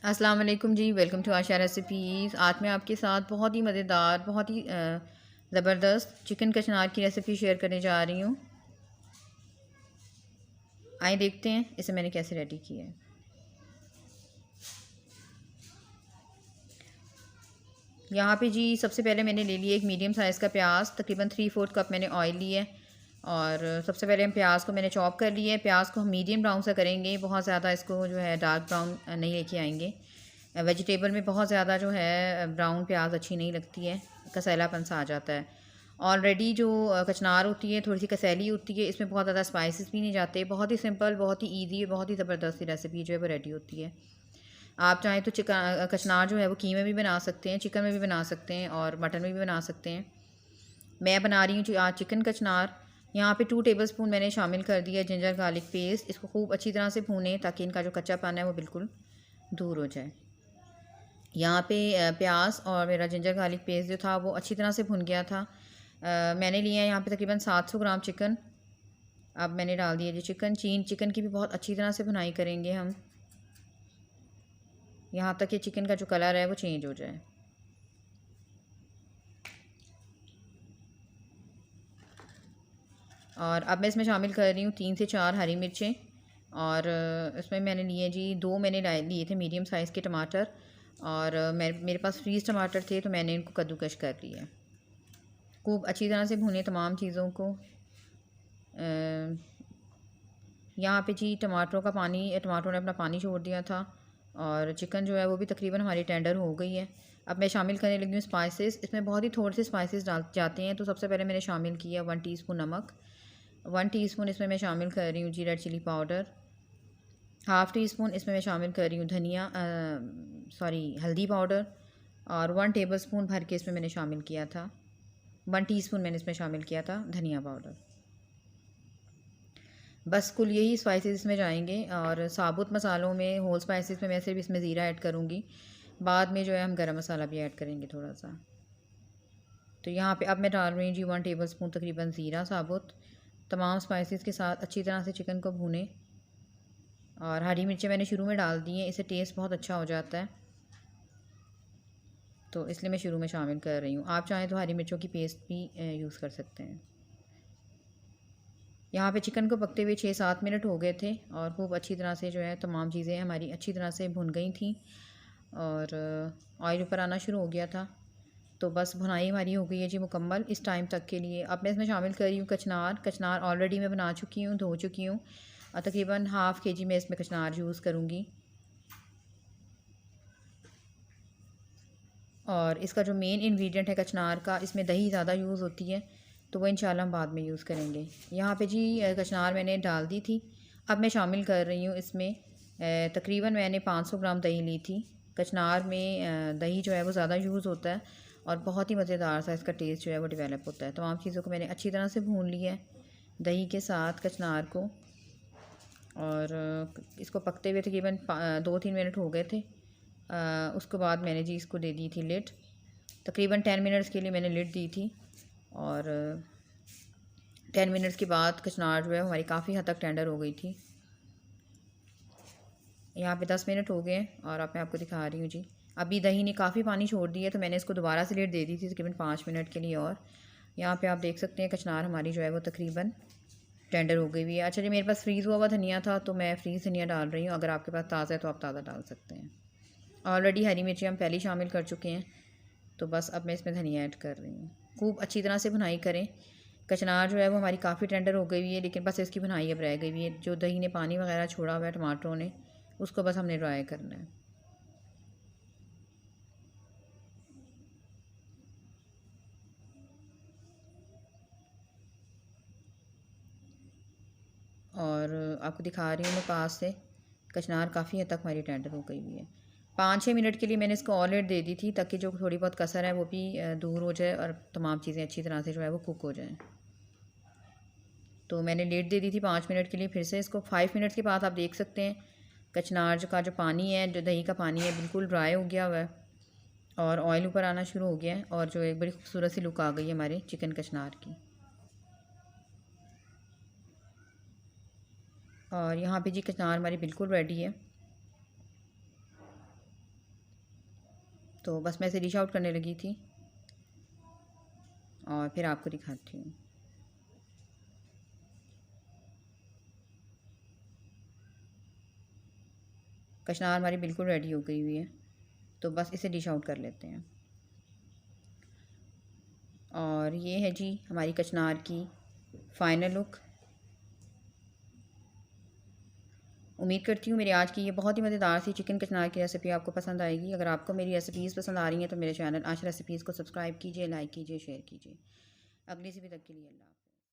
अस्सलाम वालेकुम जी। Welcome to Asha recipes. आज मैं आपके साथ बहुत ही मज़ेदार बहुत ही ज़बरदस्त चिकन कचनार की रेसिपी शेयर करने जा रही हूँ। आइए देखते हैं इसे मैंने कैसे रेडी किया है। यहाँ पे जी सबसे पहले मैंने ले लिया एक मीडियम साइज़ का प्याज, तकरीबन 3/4 कप मैंने ऑयल लिया है। और सबसे पहले हम प्याज को मैंने चॉप कर लिया है। प्याज को हम मीडियम ब्राउन सा करेंगे, बहुत ज़्यादा इसको जो है डार्क ब्राउन नहीं लेके आएंगे। वेजिटेबल में बहुत ज़्यादा जो है ब्राउन प्याज अच्छी नहीं लगती है, कसैलापन सा आ जाता है। ऑलरेडी जो कचनार होती है थोड़ी सी कसैली होती है, इसमें बहुत ज़्यादा स्पाइसेस भी नहीं जाते। बहुत ही सिंपल, बहुत ही ईजी, बहुत ही ज़बरदस्त रेसिपी जो है वो रेडी होती है। आप चाहें तो चिकन कचनार जो है वो कीमे में भी बना सकते हैं, चिकन में भी बना सकते हैं और मटन में भी बना सकते हैं। मैं बना रही हूँ आज चिकन कचनार। यहाँ पे 2 टेबलस्पून मैंने शामिल कर दिया जिंजर गार्लिक पेस्ट। इसको खूब अच्छी तरह से भूनें ताकि इनका जो कच्चापन है वो बिल्कुल दूर हो जाए। यहाँ पे प्याज और मेरा जिंजर गार्लिक पेस्ट जो था वो अच्छी तरह से भुन गया था। मैंने लिया है यहाँ पे तकरीबन 700 ग्राम चिकन। अब मैंने डाल दिया जी चिकन। चिकन की भी बहुत अच्छी तरह से भुनाई करेंगे हम, यहाँ तक कि चिकन का जो कलर है वो चेंज हो जाए। और अब मैं इसमें शामिल कर रही हूँ 3 से 4 हरी मिर्चें। और इसमें मैंने लिए जी 2 मैंने लिए थे मीडियम साइज़ के टमाटर। और मेरे पास फ्रीज़ टमाटर थे तो मैंने इनको कद्दूकश कर लिया। खूब अच्छी तरह से भुने तमाम चीज़ों को। यहाँ पे जी टमाटरों ने अपना पानी छोड़ दिया था और चिकन जो है वो भी तकरीबन हमारी टेंडर हो गई है। अब मैं शामिल करने लगी हूँ स्पाइसेस। इसमें बहुत ही थोड़े से स्पाइसेस डाल जाते हैं। तो सबसे पहले मैंने शामिल किया 1 टीस्पून नमक। 1 टीस्पून इसमें मैं शामिल कर रही हूँ जी red chili powder. Half teaspoon इसमें मैं शामिल कर रही हूँ हल्दी पाउडर। और 1 टेबलस्पून भर के इसमें मैंने शामिल किया था, 1 टीस्पून मैंने इसमें शामिल किया था धनिया पाउडर। बस कुल यही स्पाइसेस इसमें जाएंगे। और साबुत मसालों में, होल स्पाइसेस में मैं सिर्फ इसमें ज़ीरा ऐड करूँगी। बाद में जो है हम गरम मसाला भी ऐड करेंगे थोड़ा सा। तो यहाँ पे अब मैं डाल रही हूँ जी 1 टेबलस्पून तकरीबन ज़ीरा साबुत। तमाम स्पाइसेस के साथ अच्छी तरह से चिकन को भूनें। और हरी मिर्चें मैंने शुरू में डाल दी हैं, इससे टेस्ट बहुत अच्छा हो जाता है, तो इसलिए मैं शुरू में शामिल कर रही हूँ। आप चाहें तो हरी मिर्चों की पेस्ट भी यूज़ कर सकते हैं। यहाँ पे चिकन को पकते हुए 6-7 मिनट हो गए थे और खूब अच्छी तरह से जो है तमाम चीज़ें हमारी अच्छी तरह से भुन गई थी और ऑयल ऊपर आना शुरू हो गया था। तो बस भुनाई हमारी हो गई है जी मुकम्मल इस टाइम तक के लिए। अब मैं इसमें शामिल कर रही हूँ कचनार। कचनार ऑलरेडी मैं बना चुकी हूँ, धो चुकी हूँ। और तकरीबन हाफ़ kg मैं इसमें कचनार यूज़ करूँगी। और इसका जो मेन इंग्रेडिएंट है कचनार का, इसमें दही ज़्यादा यूज़ होती है, तो वो इंशाल्लाह हम बाद में यूज़ करेंगे। यहाँ पे जी कचनार मैंने डाल दी थी। अब मैं शामिल कर रही हूँ इसमें तकरीबन मैंने 500 ग्राम दही ली थी। कचनार में दही जो है वो ज़्यादा यूज़ होता है और बहुत ही मज़ेदार सा इसका टेस्ट जो है वो डेवलप होता है। तमाम चीज़ों को मैंने अच्छी तरह से भून लिया है दही के साथ कचनार को। और इसको पकते हुए तकरीबन 2-3 मिनट हो गए थे। उसके बाद मैंने जी इसको दे दी थी लिड। तकरीबन 10 मिनट्स के लिए मैंने लिड दी थी। और 10 मिनट्स के बाद कचनार जो है हमारी काफ़ी हद तक टेंडर हो गई थी। यहाँ पे 10 मिनट हो गए और अब मैं आपको दिखा रही हूँ जी। अभी दही ने काफ़ी पानी छोड़ दिया तो मैंने इसको दोबारा से लिड दे दी थी तकरीबन 5 मिनट के लिए। और यहाँ पे आप देख सकते हैं कचनार हमारी जो है वो तकरीबन टेंडर हो गई हुई है। अच्छा जी, मेरे पास फ्रीज़ हुआ हुआ धनिया था तो मैं फ्रीज़ धनिया डाल रही हूँ। अगर आपके पास ताज़ा है तो आप ताज़ा डाल सकते हैं। ऑलरेडी हरी मिर्ची हम पहले ही शामिल कर चुके हैं, तो बस अब मैं इसमें धनिया ऐड कर रही हूँ। खूब अच्छी तरह से भुनाई करें। कचनार जो है वो हमारी काफ़ी टेंडर हो गई हुई है, लेकिन बस इसकी भुनाई अब रह गई हुई है। जो दही ने पानी वगैरह छोड़ा हुआ है टमाटरों ने, उसको बस हमने ड्राई करना है। और आपको दिखा रही हूँ मैं पास से, कचनार काफ़ी हद तक हमारी टेंडर हो गई हुई है। 5-6 मिनट के लिए मैंने इसको और लिड दे दी थी ताकि जो थोड़ी बहुत कसर है वो भी दूर हो जाए और तमाम चीज़ें अच्छी तरह से जो है वो कुक हो जाएँ। तो मैंने लिड दे दी थी 5 मिनट के लिए। फिर से इसको 5 मिनट के बाद आप देख सकते हैं कचनार का जो पानी है, जो दही का पानी है, बिल्कुल ड्राई हो गया हुआ है और ऑयल ऊपर आना शुरू हो गया है और जो एक बड़ी खूबसूरत सी लुक आ गई है हमारे चिकन कचनार की। और यहाँ पे जी कचनार हमारी बिल्कुल रेडी है। तो बस मैं इसे डिश आउट करने लगी थी और फिर आपको दिखाती हूँ। कचनार हमारी बिल्कुल रेडी हो गई हुई है, तो बस इसे डिश आउट कर लेते हैं। और ये है जी हमारी कचनार की फ़ाइनल लुक। उम्मीद करती हूँ मेरी आज की ये बहुत ही मज़ेदार सी चिकन कचनार की रेसिपी आपको पसंद आएगी। अगर आपको मेरी रेसिपीज़ पसंद आ रही हैं तो मेरे चैनल आशा रेसिपीज़ को सब्सक्राइब कीजिए, लाइक कीजिए, शेयर कीजिए। अगली सी भी तक के लिए अल्लाह।